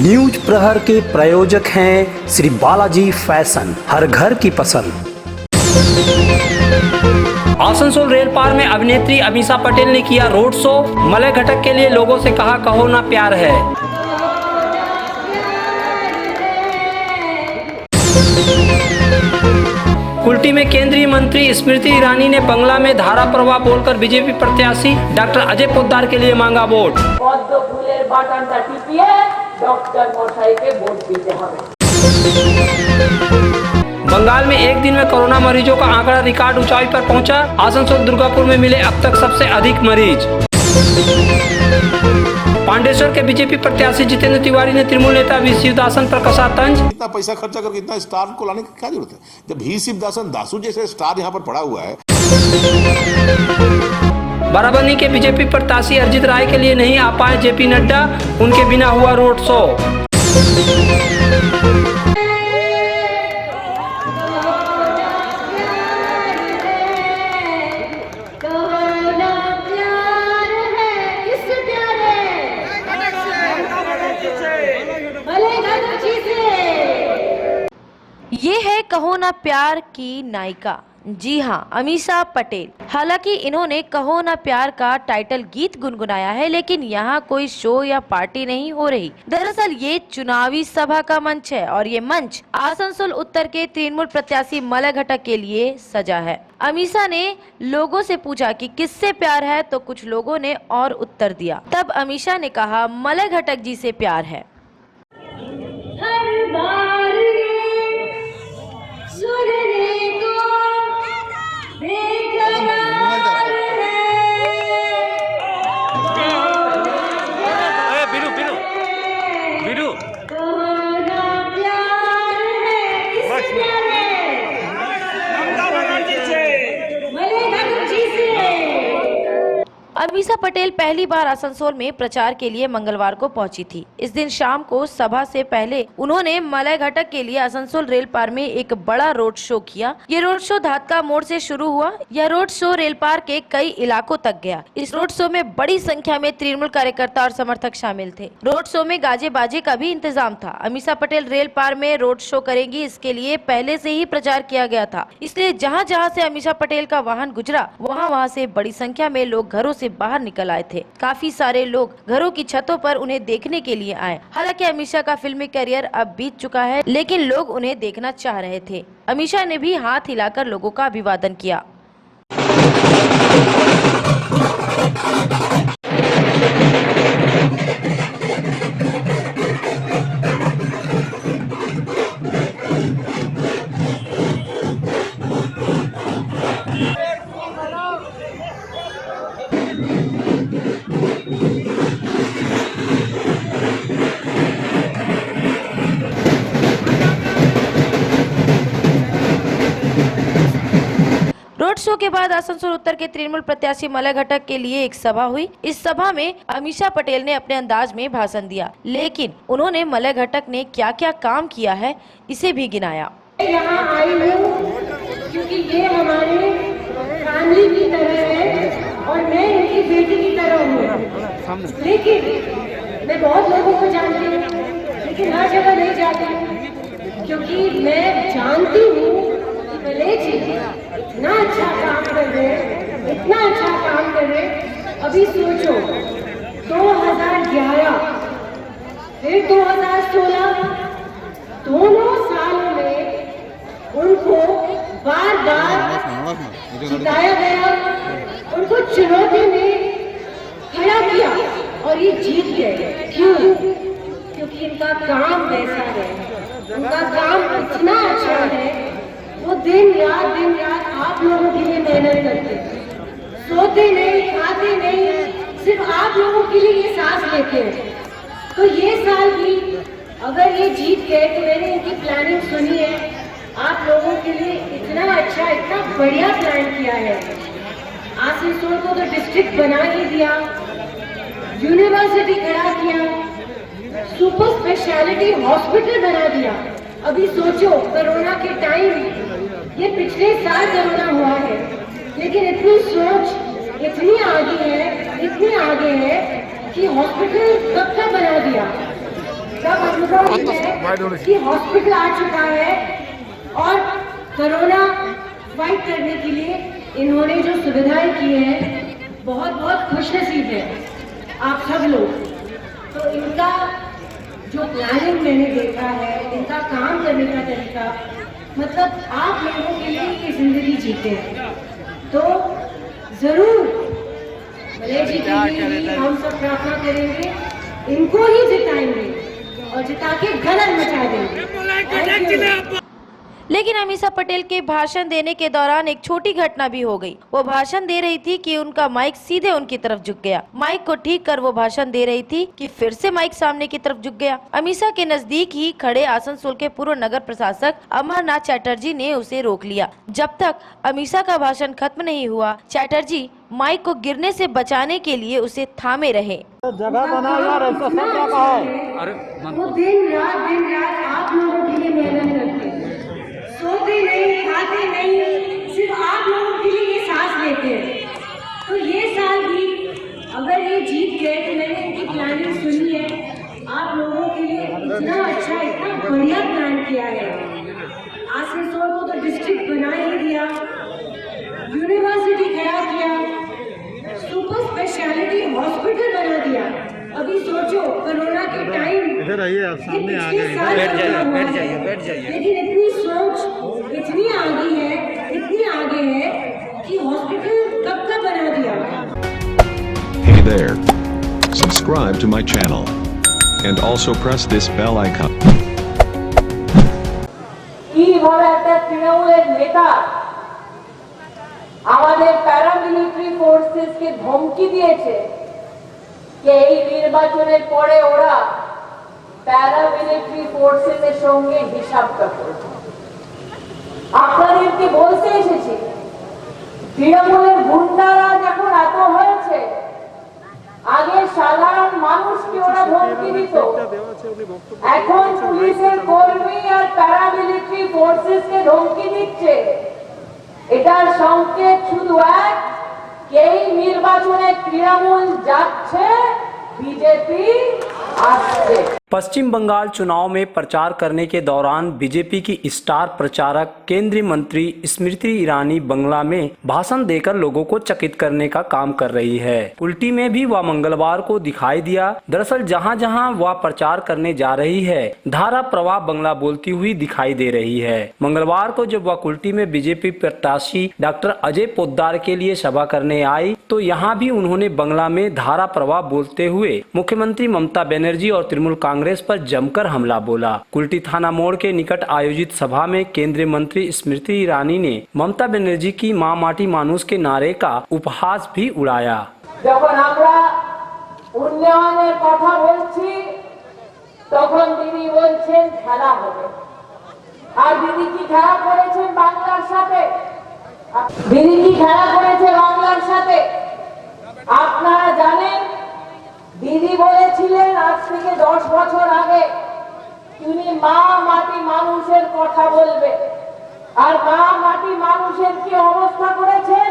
News प्रहर के प्रायोजक हैं श्री बालाजी फैशन, हर घर की पसंद। आसनसोल रेल पार में अभिनेत्री अमीषा पटेल ने किया रोड शो। मलय घटक के लिए लोगों से कहा कहो ना प्यार है। कुल्टी में केंद्रीय मंत्री स्मृति ईरानी ने बंगला में धारा प्रवाह बोलकर बीजेपी प्रत्याशी डॉक्टर अजय पोद्दार के लिए मांगा वोट। बंगाल में एक दिन में कोरोना मरीजों का आंकड़ा रिकॉर्ड ऊंचाई पर पहुंचा। आसनसोल दुर्गापुर में मिले अब तक सबसे अधिक मरीज। पांडेश्वर के बीजेपी प्रत्याशी जितेंद्र तिवारी ने तृणमूल नेता वी शिवदासन पर कसा तंज। इतना पैसा खर्चा करके इतना स्टार को लाने की क्या जरूरत है, जब वी शिवदासन दासू जैसे स्टार यहाँ पर पड़ा हुआ है। बाराबंकी के बीजेपी प्रत्याशी अरिजीत राय के लिए नहीं आ पाए जेपी नड्डा, उनके बिना हुआ रोड शो। ये है कहो ना प्यार की नायिका, जी हाँ, अमीषा पटेल। हालांकि इन्होंने कहो ना प्यार का टाइटल गीत गुनगुनाया है, लेकिन यहाँ कोई शो या पार्टी नहीं हो रही। दरअसल ये चुनावी सभा का मंच है और ये मंच आसनसोल उत्तर के तृणमूल प्रत्याशी मलय घटक के लिए सजा है। अमीषा ने लोगों से पूछा कि किससे प्यार है, तो कुछ लोगों ने और उत्तर दिया। तब अमीषा ने कहा मलय घटक जी से प्यार है। अमीषा पटेल पहली बार आसनसोल में प्रचार के लिए मंगलवार को पहुंची थी। इस दिन शाम को सभा से पहले उन्होंने मलय घटक के लिए आसनसोल रेल पार में एक बड़ा रोड शो किया। ये रोड शो धातका मोड़ से शुरू हुआ। यह रोड शो रेल पार के कई इलाकों तक गया। इस रोड शो में बड़ी संख्या में तृणमूल कार्यकर्ता और समर्थक शामिल थे। रोड शो में गाजे बाजे का भी इंतजाम था। अमीषा पटेल रेल पार में रोड शो करेंगी, इसके लिए पहले से ही प्रचार किया गया था। इसलिए जहाँ जहाँ से अमीषा पटेल का वाहन गुजरा, वहाँ से बड़ी संख्या में लोग घरों से बाहर निकल आए थे। काफी सारे लोग घरों की छतों पर उन्हें देखने के लिए आए। हालांकि अमीषा का फिल्मी करियर अब बीत चुका है, लेकिन लोग उन्हें देखना चाह रहे थे। अमीषा ने भी हाथ हिलाकर लोगों का अभिवादन किया। रोड शो के बाद आसनसोल उत्तर के तृणमूल प्रत्याशी मलय घटक के लिए एक सभा हुई। इस सभा में अमीषा पटेल ने अपने अंदाज में भाषण दिया, लेकिन उन्होंने मलय घटक ने क्या क्या काम किया है इसे भी गिनाया। यहाँ आई हूँ क्योंकि ये हमारे फैमिली की तरह है और मैं इनकी बेटी की तरह हूँ। लेकिन मैं बहुत लोगों को जानती हूँ, लेकिन हर जगह नहीं जाती, क्योंकि मैं जानती हूँ मलय जी इतना अच्छा काम कर रहे, इतना अच्छा काम कर रहे। अभी सोचो 2011 फिर 2016, दोनों सालों में उनको बार बार जिताया गया, उनको चुनौती में खड़ा किया और ये जीत गए। क्यों? क्योंकि इनका काम वैसा है, उनका काम इतना अच्छा है। वो दिन रात आप लोगों के लिए मेहनत करते हैं, सोते नहीं, खाते नहीं, सिर्फ आप लोगों के लिए ये सांस लेते हैं। तो ये साल भी अगर ये जीत गए तो मैंने इनकी प्लानिंग सुनी है। आप लोगों के लिए इतना अच्छा, इतना बढ़िया प्लान किया है। आसनसोल को तो डिस्ट्रिक्ट बना ही दिया, यूनिवर्सिटी खड़ा किया, सुपर स्पेशलिटी हॉस्पिटल बना दिया। अभी सोचो कोरोना के टाइम, ये पिछले साल कोरोना हुआ है, लेकिन इतनी सोच इतनी आगे है कि हॉस्पिटल कब का बना दिया। सब अनुभव है कि हॉस्पिटल आ चुका है और कोरोना फाइट करने के लिए इन्होंने जो सुविधाएं की हैं बहुत बहुत खुशनसीब है आप सब लोग। तो इनका जो प्लानिंग मैंने देखा है, इनका काम करने का तरीका, मतलब आप लोगों के लिए ये जिंदगी जीते हैं। तो जरूर मलय जी के लिए हम सब प्रार्थना करेंगे, इनको ही जिताएंगे और जिता के गलत मचा देंगे। लेकिन अमीषा पटेल के भाषण देने के दौरान एक छोटी घटना भी हो गई। वो भाषण दे रही थी कि उनका माइक सीधे उनकी तरफ झुक गया। माइक को ठीक कर वो भाषण दे रही थी कि फिर से माइक सामने की तरफ झुक गया। अमीषा के नजदीक ही खड़े आसनसोल के पूर्व नगर प्रशासक अमरनाथ चैटर्जी ने उसे रोक लिया। जब तक अमीषा का भाषण खत्म नहीं हुआ, चैटर्जी माइक को गिरने से बचाने के लिए उसे थामे रहे। जगह बना यार, ऐसा सब रखा है। वो दिन रात आप लोगों के लिए मेहनत करते हैं, सोते नहीं, खाते नहीं, सिर्फ आप लोगों के लिए ये सांस लेते हैं। तो ये साल भी अगर ये जीत गए तो मैंने इनकी प्लानिंग सुनी है, आप लोगों के लिए इतना अच्छा, इतना बढ़िया प्लान किया है। आसनसोल को तो डिस्ट्रिक्ट बना ही दिया, यूनिवर्सिटी खड़ा किया, सुपर स्पेशलिटी हॉस्पिटल बना दिया। अभी सोचो कोरोना के टाइम इधर आइए, आप सामने आ गए, बैठ जाइए। लेकिन इतनी सोच इतनी आगे है कि हॉस्पिटल कब का बना दिया। Hey there. Subscribe to my channel. And also press this bell icon. কিভাবে একটা তৃণমূলের নেতা আমাদের প্যারামিলিটারি ফোর্সেসকে ধমকি দিয়েছে যে এই নির্বাচনের পরে ওরা প্যারামিলিটারি ফোর্সেসের সঙ্গে হিসাবটা করবে। আপনাদেরকে বলতে এসেছি, তৃণমূলের গুন্ডারা যখন এত হয়েছে, আগে সাধারণ মানুষকে ওরা ধমকি দিত, এখন পুলিশের কর্মী আর প্যারামিলিটারি ফোর্সেসকে ধমকি দিচ্ছে। এটার সংকেত শুধু এক, এই নির্বাচনে তৃণমূল যাচ্ছে, बीजेपी आगे। पश्चिम बंगाल चुनाव में प्रचार करने के दौरान बीजेपी की स्टार प्रचारक केंद्रीय मंत्री स्मृति ईरानी बंगला में भाषण देकर लोगों को चकित करने का काम कर रही है। उल्टी में भी वह मंगलवार को दिखाई दिया। दरअसल जहां जहां वह प्रचार करने जा रही है, धारा प्रवाह बंगला बोलती हुई दिखाई दे रही है। मंगलवार को जब वह कुल्टी में बीजेपी प्रत्याशी डॉक्टर अजय पोद्दार के लिए सभा करने आई तो यहाँ भी उन्होंने बंगला में धारा प्रवाह बोलते हुए मुख्यमंत्री ममता बनर्जी और तृणमूल कांग्रेस पर जमकर हमला बोला। कुल्टी थाना मोड़ के निकट आयोजित सभा में केंद्रीय मंत्री स्मृति ईरानी ने ममता बनर्जी की मां माटी मानुष के नारे का उपहास भी उड़ाया। যখন আমরা উন্নয়নের কথা বলছি তখন দিদি বলছেন খেলা হবে, আর দিদি কি খেলা করেছেন বাংলার সাথে? দিদি কি খেলা করেছে বাংলার সাথে? আপনারা জানেন দিদি বলেছিলেন আজ থেকে 10 বছর আগে তিনি মা মাটি মানুষের কথা বলবে, আর মা মাটি মানুষের কি অবস্থা করেছেন?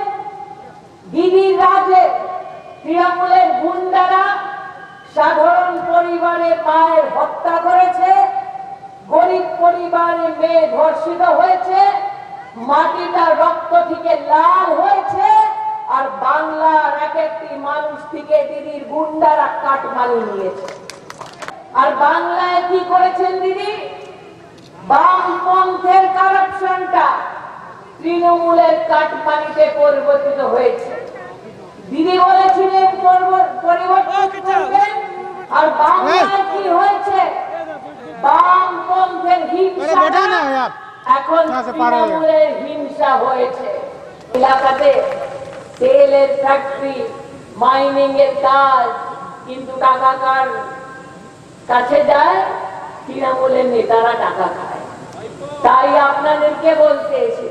দিদির রাজে তৃণমূলের গুন্ডারা সাধারণ পরিবারে মায়ের হত্যা করেছে, গরিব পরিবারে মেয়ে ধর্ষিত হয়েছে, মাটিটা রক্ত থেকে লাল হয়েছে, আর বাংলার এক একটি মানুষ থেকে দিদির গুন্ডারা কাটমানি নিয়েছে। আর বাংলায় কি করেছেন দিদি? বামপন্থের কারাপশনটা তৃণমূলের কাটমানিতে পরিবর্তিত হয়েছে। দিদি বলেছিলেন পরিবর্তন করবেন, আর বাংলায় কি হয়েছে? বামপন্থের হিংসা এখন তৃণমূলের হিংসা হয়েছে। এলাকাতে তেলের ফ্যাক্টরি, মাইনিং এর কাজ, কিন্তু টাকা কার কাছে যায়? তৃণমূলের নেতারা টাকা খায়। তাই আপনাদেরকে বলতে এসেছি,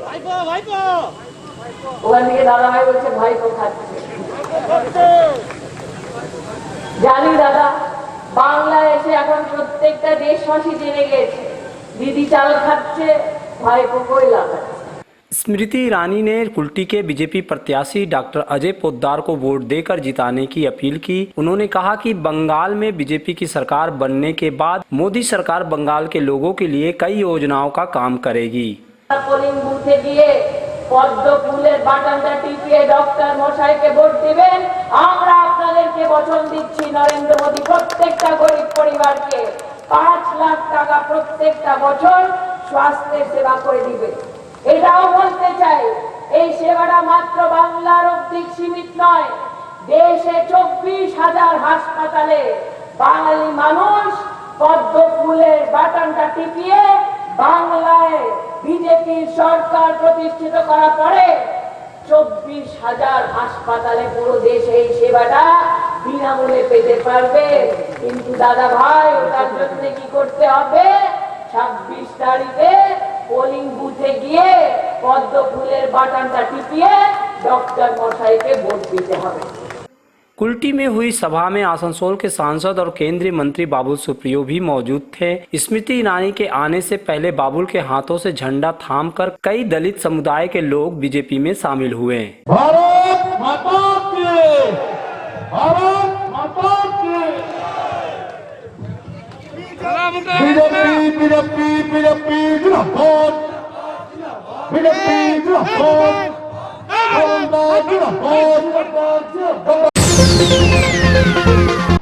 ওখান থেকে দাদা ভাই বলছে ভাইপো খাচ্ছে। জানি দাদা, বাংলায় এসে এখন প্রত্যেকটা দেশবাসী জেনে গেছে দিদি চাল খাচ্ছে, ভাইপো কয়লা খাচ্ছে। स्मृति ईरानी ने कुल्टी के बीजेपी प्रत्याशी डॉक्टर अजय पोद्दार को वोट देकर जिताने की अपील की। उन्होंने कहा कि बंगाल में बीजेपी की सरकार बनने के बाद मोदी सरकार बंगाल के लोगों के लिए कई योजनाओं का काम करेगी। पोलिंग बूथे गিয়ে পদ্ম ফুলের বাটনটা টিপিয়ে ডক্টর মশাইকে ভোট দিবেন। আমরা আপনাদেরকে বচন দিচ্ছি, নরেন্দ্র মোদি প্রত্যেকটা গরিব পরিবারকে 5 লাখ টাকা প্রত্যেকটা বছর স্বাস্থ্য সেবা করে দিবে। এটাও বলতে চাই, এই সেবাটা মাত্র বাংলার অবধি সীমিত নয়। দেশে 24,000 হাসপাতালে বাঙালি মানুষ পদ্ম ফুলের বাটনটা টিপিয়ে বাংলায় বিজেপি সরকার প্রতিষ্ঠিত করার পরে 24,000 হাসপাতালে পুরো দেশে এই সেবাটা বিনামূল্যে পেতে পারবে। কিন্তু দাদা ভাই, ওটার জন্য কি করতে হবে? 26 তারিখে পোলিং বুথে গিয়ে পদ্ম ফুলের বাটনটা টিপিয়ে ডক্টর মশাইকে ভোট দিতে হবে। कुल्टी में हुई सभा में आसनसोल के सांसद और केंद्रीय मंत्री बाबुल सुप्रियो भी मौजूद थे। स्मृति ईरानी के आने से पहले बाबुल के हाथों से झंडा थामकर कई दलित समुदाय के लोग बीजेपी में शामिल हुए। भारत माता की, भारत माता की। बीजेपी बीजेपी बीजेपी जिंदाबाद, बीजेपी जिंदाबाद, जिंदाबाद।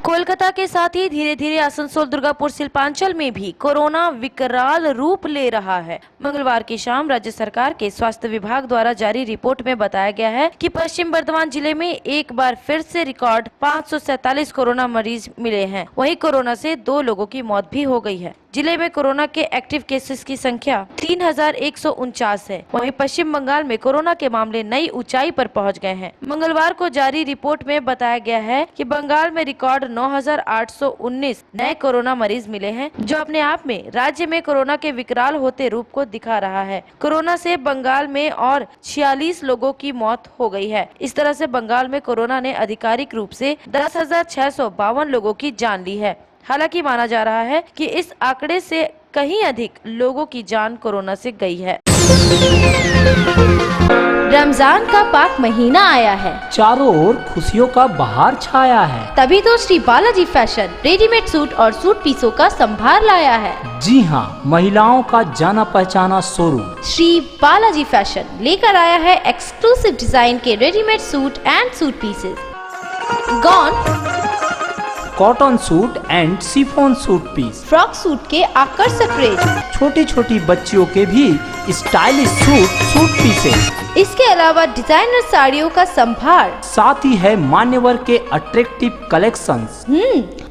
कोलकाता के साथ ही धीरे धीरे आसनसोल, दुर्गापुर, शिल्पांचल में भी कोरोना विकराल रूप ले रहा है। मंगलवार की शाम राज्य सरकार के स्वास्थ्य विभाग द्वारा जारी रिपोर्ट में बताया गया है कि पश्चिम बर्धमान जिले में एक बार फिर से रिकॉर्ड 547 कोरोना मरीज मिले हैं। वहीं कोरोना से 2 लोगों की मौत भी हो गई है। जिले में कोरोना के एक्टिव केसेस की संख्या 3149 है। वहीं पश्चिम बंगाल में कोरोना के मामले नई ऊंचाई पर पहुंच गए हैं। मंगलवार को जारी रिपोर्ट में बताया गया है कि बंगाल में रिकॉर्ड 9,819 नए कोरोना मरीज मिले हैं, जो अपने आप में राज्य में कोरोना के विकराल होते रूप को दिखा रहा है। कोरोना से बंगाल में और 46 लोगों की मौत हो गई है। इस तरह से बंगाल में कोरोना ने आधिकारिक रूप से 10,652 लोगों की जान ली है। हालांकि माना जा रहा है कि इस आंकड़े से कहीं अधिक लोगों की जान कोरोना से गई है। रमजान का पाक महीना आया है, चारों ओर खुशियों का बहार छाया है। तभी तो Shri Balaji fashion readymade suit और सूट पीसों का संभार लाया है। जी हाँ, महिलाओं का जाना पहचाना शोरूम श्री बालाजी फैशन लेकर आया है एक्सक्लूसिव डिजाइन के readymade suit and suit pieces, gown, cotton suit and chiffon suit piece, frock suit के आकर्षक रेंज, छोटी छोटी बच्चियों के भी स्टाइलिश सूट पीसेस। इसके अलावा डिजाइनर साड़ियों का संभार, साथ ही है मान्यवर के अट्रैक्टिव कलेक्शंस।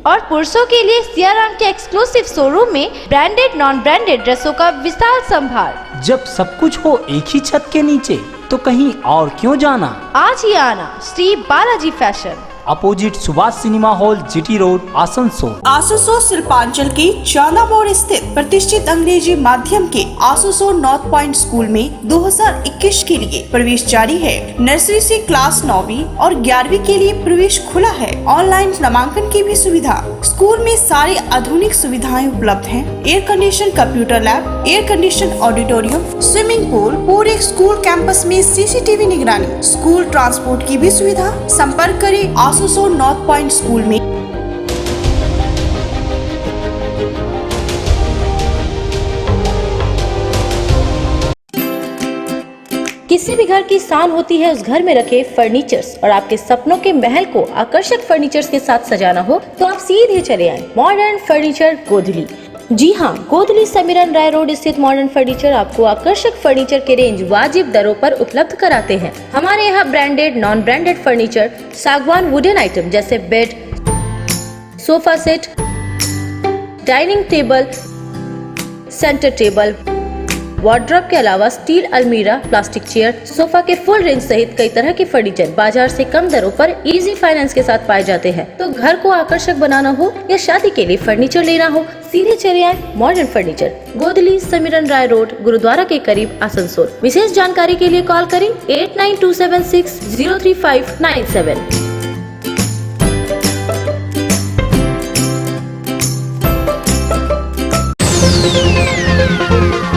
और पुरुषों के लिए सियाराम के एक्सक्लूसिव शोरूम में ब्रांडेड नॉन ब्रांडेड ड्रेसों का विशाल संभार। जब सब कुछ हो एक ही छत के नीचे तो कहीं और क्यों जाना। आज ही आना Shri Balaji fashion, opposite Subhash cinema hall, GT road, Asansol. Asansol Shilpanchal के चांदा मोड़ स्थित प्रतिष्ठित अंग्रेजी माध्यम के आसनसोल नॉर्थ पॉइंट स्कूल में 2021 के लिए प्रवेश जारी है। नर्सरी से क्लास 9वीं और 11वीं के लिए प्रवेश खुला है। ऑनलाइन नामांकन की भी सुविधा। स्कूल में सारी आधुनिक सुविधाएं उपलब्ध हैं। Air condition computer lab, air condition auditorium, swimming pool, पूरे स्कूल कैंपस में CCTV निगरानी, स्कूल ट्रांसपोर्ट की भी सुविधा। संपर्क करें आसनसोल नॉर्थ पॉइंट स्कूल में। किसी भी घर की शान होती है उस घर में रखे फर्नीचर्स, और आपके सपनों के महल को आकर्षक फर्नीचर्स के साथ सजाना हो तो आप सीधे चले आए मॉडर्न फर्नीचर गोधली। जी हाँ, गोधली समीरन राय रोड स्थित मॉडर्न फर्नीचर आपको आकर्षक फर्नीचर के रेंज वाजिब दरों पर उपलब्ध कराते हैं। हमारे यहाँ ब्रांडेड नॉन ब्रांडेड फर्नीचर, सागवान वुडन आइटम जैसे bed, sofa set, dining table, centre table, wardrobe के अलावा स्टील अलमीरा, प्लास्टिक चेयर, सोफा के फुल रेंज सहित कई तरह के फर्नीचर बाजार से कम दरों पर इजी फाइनेंस के साथ पाए जाते हैं। तो घर को आकर्षक बनाना हो या शादी के लिए फर्नीचर लेना हो, सीधे चले आए मॉडर्न फर्नीचर, गोधली समीरन राय रोड, गुरुद्वारा के करीब, आसनसोल। विशेष जानकारी के लिए कॉल करें 8927603597।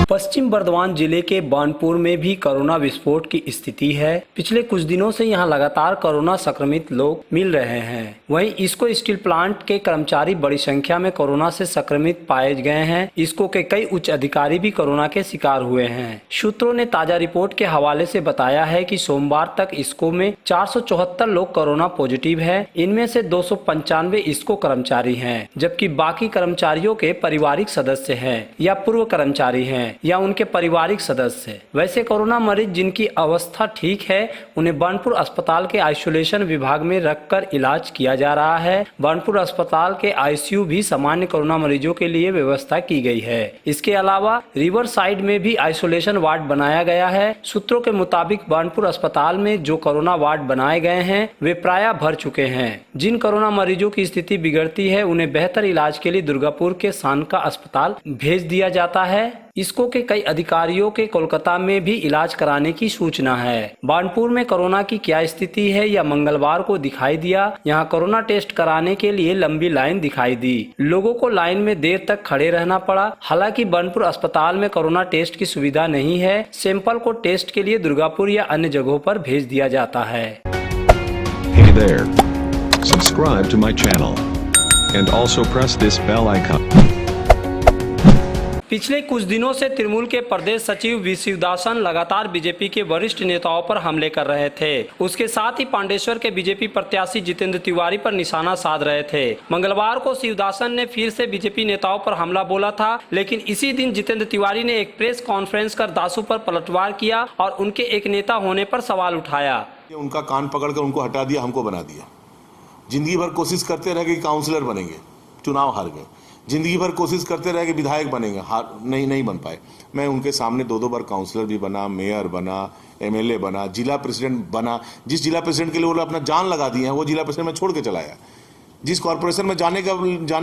पश्चिम बर्धमान जिले के बानपुर में भी कोरोना विस्फोट की स्थिति है। पिछले कुछ दिनों से यहां लगातार कोरोना संक्रमित लोग मिल रहे हैं। वहीं इसको स्टील प्लांट के कर्मचारी बड़ी संख्या में कोरोना से संक्रमित पाए गए हैं। इसको के कई उच्च अधिकारी भी कोरोना के शिकार हुए हैं। सूत्रों ने ताजा रिपोर्ट के हवाले से बताया है कि सोमवार तक इसको में 474 लोग कोरोना पॉजिटिव है। इनमें से 295 इसको कर्मचारी हैं, जबकि बाकी कर्मचारियों के पारिवारिक सदस्य हैं या पूर्व कर्मचारी हैं या उनके पारिवारिक सदस्य। वैसे कोरोना मरीज जिनकी अवस्था ठीक है उन्हें बानपुर अस्पताल के आइसोलेशन विभाग में रखकर इलाज किया जा रहा है। बानपुर अस्पताल के आईसीयू भी सामान्य कोरोना मरीजों के लिए व्यवस्था की गई है। इसके अलावा रिवर साइड में भी आइसोलेशन वार्ड बनाया गया है। सूत्रों के मुताबिक बानपुर अस्पताल में जो कोरोना वार्ड बनाए गए हैं वे प्रायः भर चुके हैं। जिन कोरोना मरीजों की स्थिति बिगड़ती है उन्हें बेहतर इलाज के लिए दुर्गापुर के सानका अस्पताल भेज दिया जाता है। इसको के कई अधिकारियों के कोलकाता में भी इलाज कराने की सूचना है। बानपुर में कोरोना की क्या स्थिति है यह मंगलवार को दिखाई दिया। यहाँ कोरोना टेस्ट कराने के लिए लंबी लाइन दिखाई दी। लोगों को लाइन में देर तक खड़े रहना पड़ा। हालांकि बानपुर अस्पताल में कोरोना टेस्ट की सुविधा नहीं है। सैंपल को टेस्ट के लिए दुर्गापुर या अन्य जगहों पर भेज दिया जाता है। Hey there. Subscribe to my channel. And also press this bell icon. पिछले कुछ दिनों से तृणमूल के प्रदेश सचिव वी शिवदासन लगातार बीजेपी के वरिष्ठ नेताओं पर हमले कर रहे थे। उसके साथ ही पांडेश्वर के बीजेपी प्रत्याशी जितेंद्र तिवारी पर निशाना साध रहे थे। मंगलवार को शिवदासन ने फिर से बीजेपी नेताओं पर हमला बोला था, लेकिन इसी दिन जितेंद्र तिवारी ने एक प्रेस कॉन्फ्रेंस कर दासू पर पलटवार किया और उनके एक नेता होने पर सवाल उठाया। उनका कान पकड़कर उनको हटा दिया, हमको बना दिया। जिंदगी भर कोशिश करते रहे कि काउंसलर बनेंगे, चुनाव हार गए। जिंदगी भर कोशिश करते रहे कि विधायक बनेंगे, नहीं बन पाए। मैं उनके सामने 2 बार काउंसलर भी बना, मेयर बना, एमएलए बना, जिला प्रेसिडेंट बना। जिस जिला प्रेसिडेंट के लिए वो अपना जान लगा दिए हैं वो जिला प्रेसिडेंट में छोड़ के चलाया। जिस कॉर्पोरेशन में जाने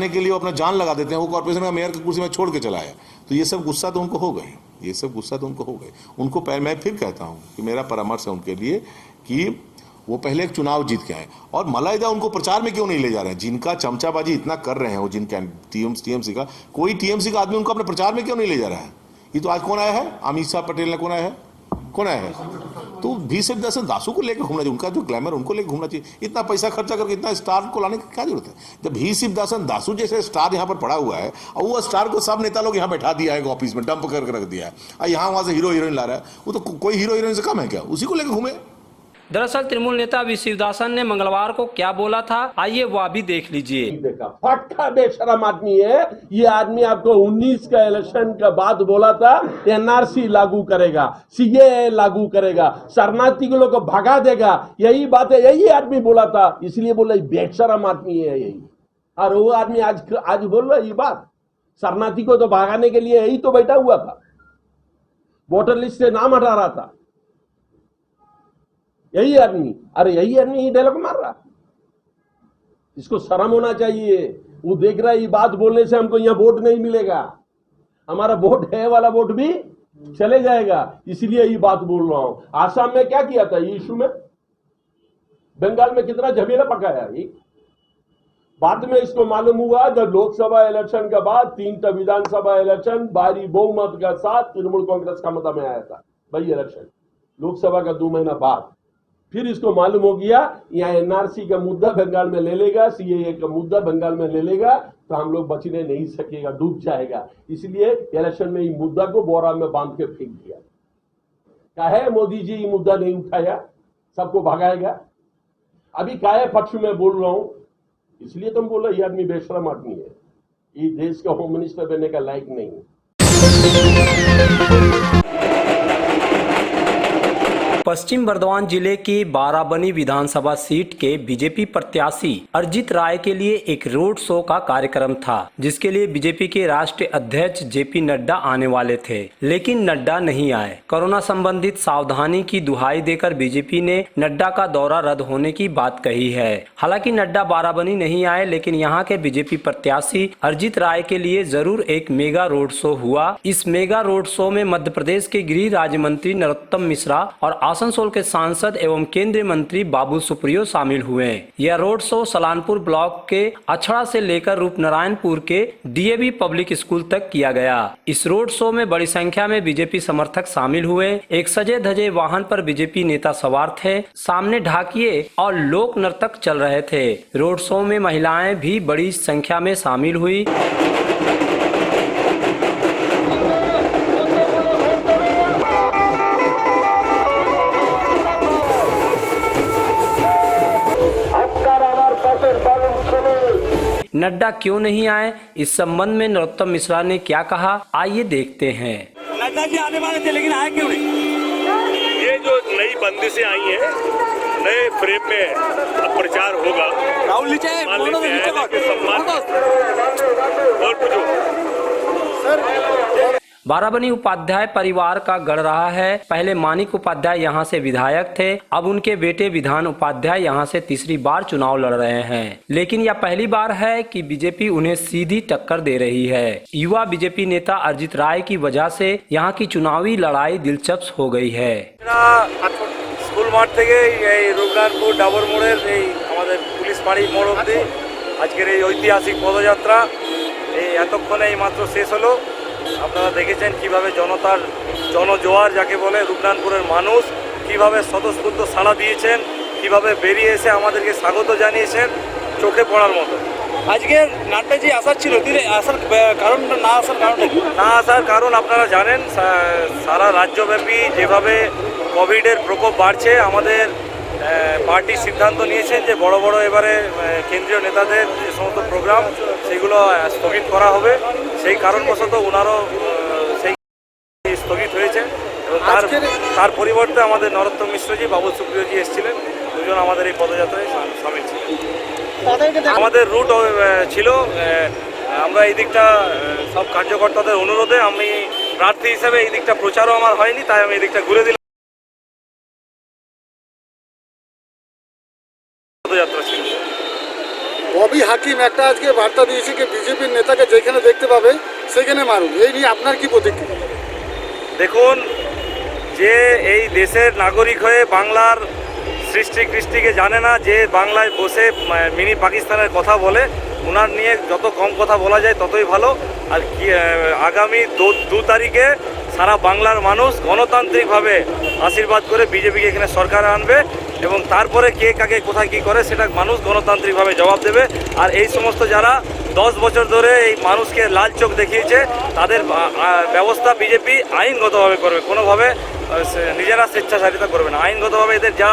के लिए वो अपना जान लगा देते हैं वो कॉर्पोरेशन का मेयर की कुर्सी में छोड़ के चलाया। तो ये सब गुस्सा तो उनको हो गए, उनको मैं फिर कहता हूँ कि मेरा परामर्श है उनके लिए कि वो पहले एक चुनाव जीत के आए। और मलाइदा उनको प्रचार में क्यों नहीं ले जा रहे हैं? जिनका चमचाबाजी इतना कर रहे हैं वो, जिनका टीएमसी का कोई टीएमसी का आदमी उनको अपने प्रचार में क्यों नहीं ले जा रहा है? ये तो आज कौन आया है? अमित शाह पटेल ने कौन आया है? तो भी सिर्फ दासू को लेकर घूमना चाहिए। उनका जो ग्लैमर उनको लेकर घूमना चाहिए। इतना पैसा खर्चा करके इतना स्टार को लाने की क्या जरूरत है? जब भी सिर्फ दासू जैसे स्टार यहाँ पर पड़ा हुआ है और वो स्टार को सब नेता लोग यहाँ बैठा दिया है, ऑफिस में डंप करके रख दिया है और यहाँ वहां से हीरो हीरोइन ला रहा है। वो तो कोई हीरो हीरोइन से कम है क्या? उसी को लेकर घूमे। दरअसल तृणमूल नेता वी शिवदासन ने मंगलवार को क्या बोला था, आइए वह भी देख लीजिए। फटका बेशरम आदमी है ये आदमी। आपको 19 का इलेक्शन के बाद बोला था एनआरसी लागू करेगा, सीएए लागू करेगा, शरणार्थियों को भगा देगा। यही बात है, यही आदमी बोला था। इसलिए बोला बेशरम आदमी है यही। और वो आदमी आज बोल रहा है ये बात। शरणार्थी को तो भगाने के लिए यही तो बैठा हुआ था, वोटर लिस्ट से नाम हटा रहा था यही आदमी। अरे यही आदमी ही डायलॉग मार रहा। इसको शर्म होना चाहिए। वो देख रहा है ये बात बोलने से हमको यहाँ वोट नहीं मिलेगा, हमारा वोट है वाला वोट भी चले जाएगा। इसलिए ये बात बोल रहा हूं। आसाम में क्या किया था ये इशू में? बंगाल में कितना झमेला पकाया ये। बाद में इसको मालूम हुआ जब लोकसभा इलेक्शन के बाद 3 विधानसभा इलेक्शन भारी बहुमत के साथ तृणमूल कांग्रेस क्षमता में आया था। भाई इलेक्शन लोकसभा का 2 महीना बाद फिर इसको मालूम हो गया यहाँ एनआरसी का मुद्दा बंगाल में ले लेगा, सीएए का मुद्दा बंगाल में ले लेगा तो हम लोग बचने नहीं सकेगा, डूब जाएगा। इसलिए इलेक्शन में ये मुद्दा को बोरा में बांध के फेंक दिया। काहे मोदी जी ये मुद्दा नहीं उठाया, सबको भगाएगा। अभी काहे पक्ष में बोल रहा हूं, इसलिए तुम बोलो ये आदमी बेशरम आदमी है, ये देश का होम मिनिस्टर बनने का लायक नहीं है। पश्चिम बर्धमान जिले की बाराबनी विधानसभा सीट के बीजेपी प्रत्याशी अरिजीत राय के लिए एक रोड शो का कार्यक्रम था, जिसके लिए बीजेपी के राष्ट्रीय अध्यक्ष जेपी नड्डा आने वाले थे, लेकिन नड्डा नहीं आए। कोरोना संबंधित सावधानी की दुहाई देकर बीजेपी ने नड्डा का दौरा रद्द होने की बात कही है। हालांकि नड्डा बाराबनी नहीं आए, लेकिन यहाँ के बीजेपी प्रत्याशी अरिजीत राय के लिए जरूर एक मेगा रोड शो हुआ। इस मेगा रोड शो में मध्य प्रदेश के गृह राज्य मंत्री नरोत्तम मिश्रा और आसनसोल के सांसद एवं केंद्रीय मंत्री बाबुल सुप्रियो शामिल हुए। यह रोड शो सलानपुर ब्लॉक के अछड़ा से लेकर रूपनारायणपुर के डीएवी पब्लिक स्कूल तक किया गया। इस रोड शो में बड़ी संख्या में बीजेपी समर्थक शामिल हुए। एक सजे धजे वाहन पर बीजेपी नेता सवार थे। सामने ढाकिये और लोक नर्तक चल रहे थे। रोड शो में महिलाएं भी बड़ी संख्या में शामिल हुई। नड्डा क्यों नहीं आए, इस संबंध में नरोत्तम मिश्रा ने क्या कहा, आइए देखते हैं। नड्डा जी आने वाले थे लेकिन आए क्यों नहीं? ये जो नई बंदिशें आई हैं, नए फ्रेम में अब प्रचार होगा। राहुल नीचे सम्मान और कुछ सर। बाराबनी उपाध्याय परिवार का गढ़ रहा है। पहले मानिक उपाध्याय यहाँ से विधायक थे, अब उनके बेटे विधान उपाध्याय यहाँ से तीसरी बार चुनाव लड़ रहे हैं। लेकिन यह पहली बार है कि बीजेपी उन्हें सीधी टक्कर दे रही है। युवा बीजेपी नेता अरजित राय की वजह से यहाँ की चुनावी लड़ाई दिलचस्प हो गई है। স্কুল মাঠ থেকে এই রূপনারায়ণপুর ডাবর মোড়ের এই আমাদের পুলিশ বাড়ি মোড় অবধি আজকের এই ঐতিহাসিক পদযাত্রা এই এতক্ষণে এই মাত্র শেষ হলো। আপনারা দেখেছেন কিভাবে জনতার জনজোয়ার যাকে বলে রূপনারায়ণপুরের মানুষ কিভাবে স্বতঃস্ফূর্ত সাড়া দিয়েছেন, কিভাবে বেরিয়ে এসে আমাদেরকে স্বাগত জানিয়েছেন, চোখে পড়ার মতো। আজকে নাট্যজি আসার ছিল, তিনি আসার কারণ না আসার কারণটা কি? না আসার কারণ আপনারা জানেন সারা রাজ্যব্যাপী যেভাবে কোভিডের প্রকোপ বাড়ছে, আমাদের পার্টি সিদ্ধান্ত নিয়েছেন যে বড় বড় এবারে কেন্দ্রীয় নেতাদের যে সমস্ত প্রোগ্রাম সেগুলো স্থগিত করা হবে। সেই কারণবশত ওনারও সেই স্থগিত হয়েছে এবং তার পরিবর্তে আমাদের নরোত্তম মিশ্রজি, বাবুল সুপ্রিয়জি এসেছিলেন। দুজন আমাদের এই পদযাত্রায় সামিল ছিলেন। আমাদের রুট ছিল আমরা এই দিকটা সব কার্যকর্তাদের অনুরোধে আমি প্রার্থী হিসেবে এই দিকটা প্রচারও আমার হয়নি, তাই আমি এই দিকটা ঘুরে দিলাম। পদযাত্রা ছিল। ববি হাকিম একটা আজকে বার্তা দিয়েছে যে বিজেপির নেতাকে যেখানে দেখতে পাবে সেখানে মারুন। এই নিয়ে আপনার কি প্রতিক্রিয়া? দেখুন, যে এই দেশের নাগরিক হয়ে বাংলার সৃষ্টি কৃষ্টিকে জানে না, যে বাংলায় বসে মিনি পাকিস্তানের কথা বলে, ওনার নিয়ে যত কম কথা বলা যায় ততই ভালো। আর আগামী 2 তারিখে সারা বাংলার মানুষ গণতান্ত্রিকভাবে আশীর্বাদ করে বিজেপিকে এখানে সরকারে আনবে এবং তারপরে কে কাকে কোথায় কী করে সেটা মানুষ গণতান্ত্রিকভাবে জবাব দেবে। আর এই সমস্ত যারা 10 বছর ধরে এই মানুষকে লাল চোখ দেখিয়েছে তাদের ব্যবস্থা বিজেপি আইনগতভাবে করবে, কোনোভাবে নিজেরা স্বেচ্ছাচারিতা করবে না। আইনগতভাবে এদের যা